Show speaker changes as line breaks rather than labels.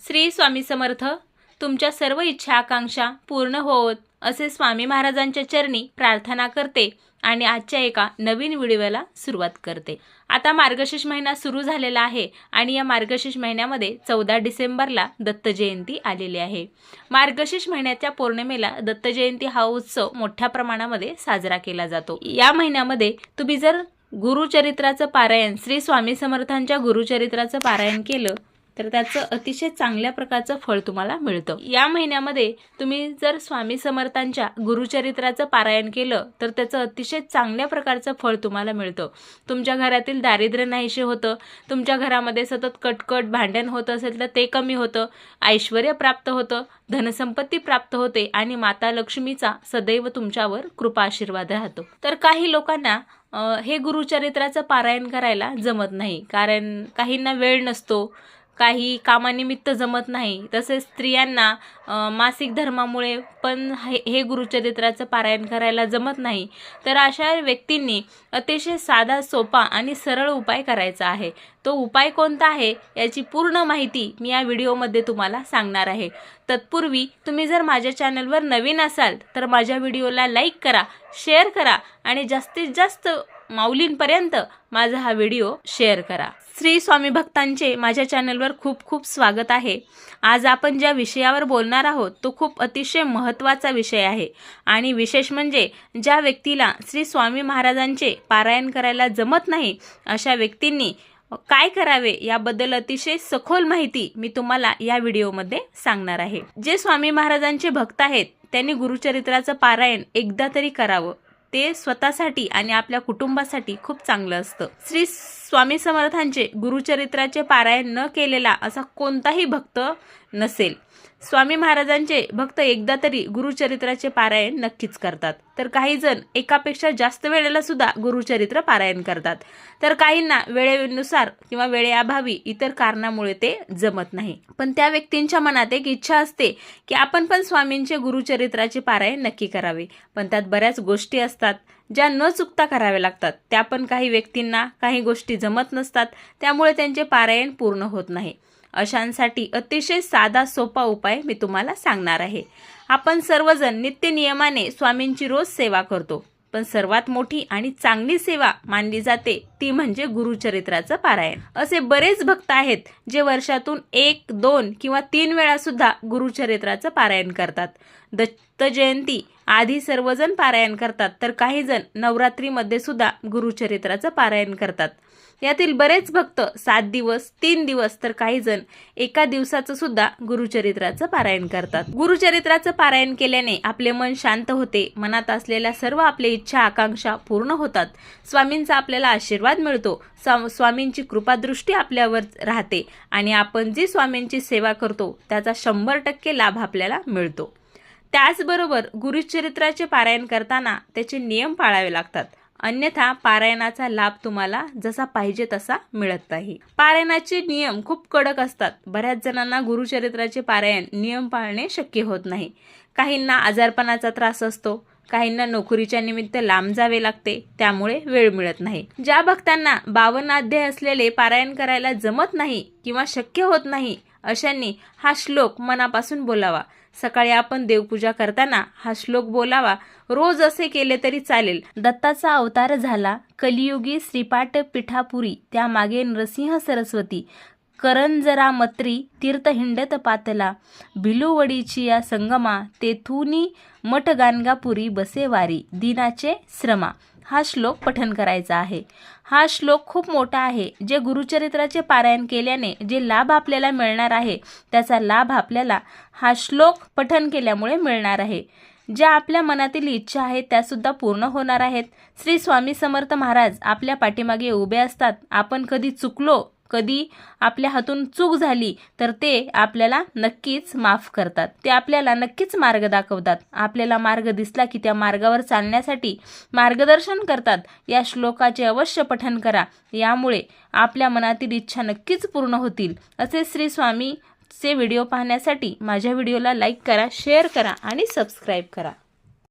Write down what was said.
श्री स्वामी समर्थ. तुमच्या सर्व इच्छा आकांक्षा पूर्ण होवोत असे स्वामी महाराजांच्या चरणी प्रार्थना करते आणि आजच्या एका नवीन व्हिडिओला सुरुवात करते. आता मार्गशीर्ष महिना सुरू झालेला आहे आणि या मार्गशीर्ष महिन्यामध्ये 14 डिसेंबरला दत्त जयंती आलेली आहे. मार्गशीर्ष महिन्याच्या पौर्णिमेला दत्त जयंती हा उत्सव मोठ्या प्रमाणामध्ये साजरा केला जातो. या महिन्यामध्ये तुम्ही जर गुरुचरित्राचं पारायण, श्री स्वामी समर्थांच्या गुरुचरित्राचं पारायण केलं तर त्याचं अतिशय चांगल्या प्रकारचं फळ तुम्हाला मिळतं. या महिन्यामध्ये तुम्ही जर स्वामी समर्थांच्या गुरुचरित्राचं पारायण केलं तर त्याचं अतिशय चांगल्या प्रकारचं फळ तुम्हाला मिळतं. तुमच्या घरातील दारिद्र्य नाहीसे होतं, तुमच्या घरामध्ये सतत कटकट भांडण होत असेल तर ते कमी होतं, ऐश्वर्य प्राप्त होतं, धनसंपत्ती प्राप्त होते आणि माता लक्ष्मीचा सदैव तुमच्यावर कृपा आशीर्वाद राहतो. तर काही लोकांना हे गुरुचरित्राचं पारायण करायला जमत नाही, कारण काहींना वेळ नसतो, काही कामानिमित्त जमत नाही. तसेच स्त्रियांना मासिक धर्मामुळे पण हे गुरुचरित्राचं पारायण करायला जमत नाही. तर अशा व्यक्तींनी अतिशय साधा, सोपा आणि सरळ उपाय करायचा आहे. तो उपाय कोणता आहे याची पूर्ण माहिती मी या व्हिडिओमध्ये तुम्हाला सांगणार आहे. तत्पूर्वी तुम्ही जर माझ्या चॅनलवर नवीन असाल तर माझ्या व्हिडिओला लाईक करा, शेअर करा आणि जास्तीत जास्त माऊलींपर्यंत माझा हा व्हिडिओ शेअर करा. श्री स्वामी भक्तांचे माझ्या चॅनलवर खूप खूप स्वागत आहे. आज आपण ज्या विषयावर बोलणार आहोत तो खूप अतिशय महत्त्वाचा विषय आहे आणि विशेष म्हणजे ज्या व्यक्तीला श्री स्वामी महाराजांचे पारायण करायला जमत नाही अशा व्यक्तींनी काय करावे याबद्दल अतिशय सखोल माहिती मी तुम्हाला या व्हिडिओमध्ये सांगणार आहे. जे स्वामी महाराजांचे भक्त आहेत त्यांनी गुरुचरित्राचं पारायण एकदा तरी करावं. ते स्वतःसाठी आणि आपल्या कुटुंबासाठी खूप चांगलं असतं. श्री स्वामी समर्थांचे गुरुचरित्राचे पारायण न केलेला असा कोणताही भक्त नसेल. स्वामी महाराजांचे भक्त एकदा तरी गुरुचरित्राचे पारायण नक्कीच करतात. तर काही जण एकापेक्षा जास्त वेळेला सुद्धा गुरुचरित्र पारायण करतात. तर काहींना वेळेनुसार किंवा वेळेअभावी इतर कारणामुळे ते जमत नाही. पण त्या व्यक्तींच्या मनात एक इच्छा असते की आपण पण स्वामींचे गुरुचरित्राचे पारायण नक्की करावे. पण त्यात बऱ्याच गोष्टी असतात ज्या न चुकता कराव्या लागतात. त्या पण काही व्यक्तींना काही गोष्टी जमत नसतात, त्यामुळे त्यांचे पारायण पूर्ण होत नाही. अशांसाठी अतिशय साधा सोपा उपाय मी तुम्हाला सांगणार आहे. आपण सर्वजण नित्य नियमाने स्वामींची रोज सेवा करतो, पण सर्वात मोठी आणि चांगली सेवा मानली जाते ती म्हणजे गुरुचरित्राचं पारायण. असे बरेच भक्त आहेत जे वर्षातून 1, 2 किंवा 3 वेळा सुद्धा गुरुचरित्राचं पारायण करतात. दत्त जयंती आधी सर्वजण पारायण करतात, तर काही जण नवरात्रीमध्ये सुद्धा गुरुचरित्राचं पारायण करतात. यातील बरेच भक्त 7 दिवस, 3 दिवस, तर काही जण एका दिवसाचं सुद्धा गुरुचरित्राचं पारायण करतात. गुरुचरित्राचं पारायण केल्याने आपले मन शांत होते, मनात असलेल्या सर्व आपल्या इच्छा आकांक्षा पूर्ण होतात, स्वामींचा आपल्याला आशीर्वाद मिळतो, स्वामींची कृपादृष्टी आपल्यावर राहते आणि आपण जी स्वामींची सेवा करतो त्याचा 100% लाभ आपल्याला मिळतो. त्याचबरोबर गुरुचरित्राचे पारायण करताना त्याचे नियम पाळावे लागतात, अन्यथा पारायणाचा लाभ तुम्हाला जसा पाहिजे तसा मिळत नाही. पारायणाचे नियम खूप कडक असतात. बऱ्याच जणांना गुरुचरित्राचे पारायण नियम पाळणे शक्य होत नाही. काहींना आजारपणाचा त्रास असतो, काहींना नोकरीच्या निमित्त लांब जावे लागते, त्यामुळे वेळ मिळत नाही. ज्या भक्तांना 52 अध्याय असलेले पारायण करायला जमत नाही किंवा शक्य होत नाही अशांनी हा श्लोक मनापासून बोलावा. सकाळी आपण देवपूजा करताना हा श्लोक बोलावा. रोज असे केले तरी चालेल. दत्ताचा अवतार झाला कलियुगी श्रीपाठ पिठापुरी, त्यामागे नरसिंह सरस्वती, करंजरा मत्री तीर्थ हिंडत पातला, भिलुवडीची या संगमा, तेथुनी मठ गाणगापुरी बसे वारी, दिनाचे श्रमा. हा श्लोक पठण करायचा आहे. हा श्लोक खूप मोठा आहे. जे गुरुचरित्राचे पारायण केल्याने जे लाभ आपल्याला मिळणार आहे त्याचा लाभ आपल्याला हा श्लोक पठण केल्यामुळे मिळणार आहे. ज्या आपल्या मनातील इच्छा आहेत त्या सुद्धा पूर्ण होणार आहेत. श्री स्वामी समर्थ महाराज आपल्या पाठीमागे उभे असतात. आपण कधी चुकलो, कधी आपल्या हातून चूक झाली तर ते आपल्याला नक्कीच माफ करतात. ते आपल्याला नक्कीच मार्ग दाखवतात. आपल्याला मार्ग दिसला की त्या मार्गावर चालण्यासाठी मार्गदर्शन करतात. या श्लोकाचे अवश्य पठण करा, यामुळे आपल्या मनातील इच्छा नक्कीच पूर्ण होतील. असे श्री स्वामीचे व्हिडिओ पाहण्यासाठी माझ्या व्हिडिओला लाईक करा, शेअर करा आणि सबस्क्राईब करा.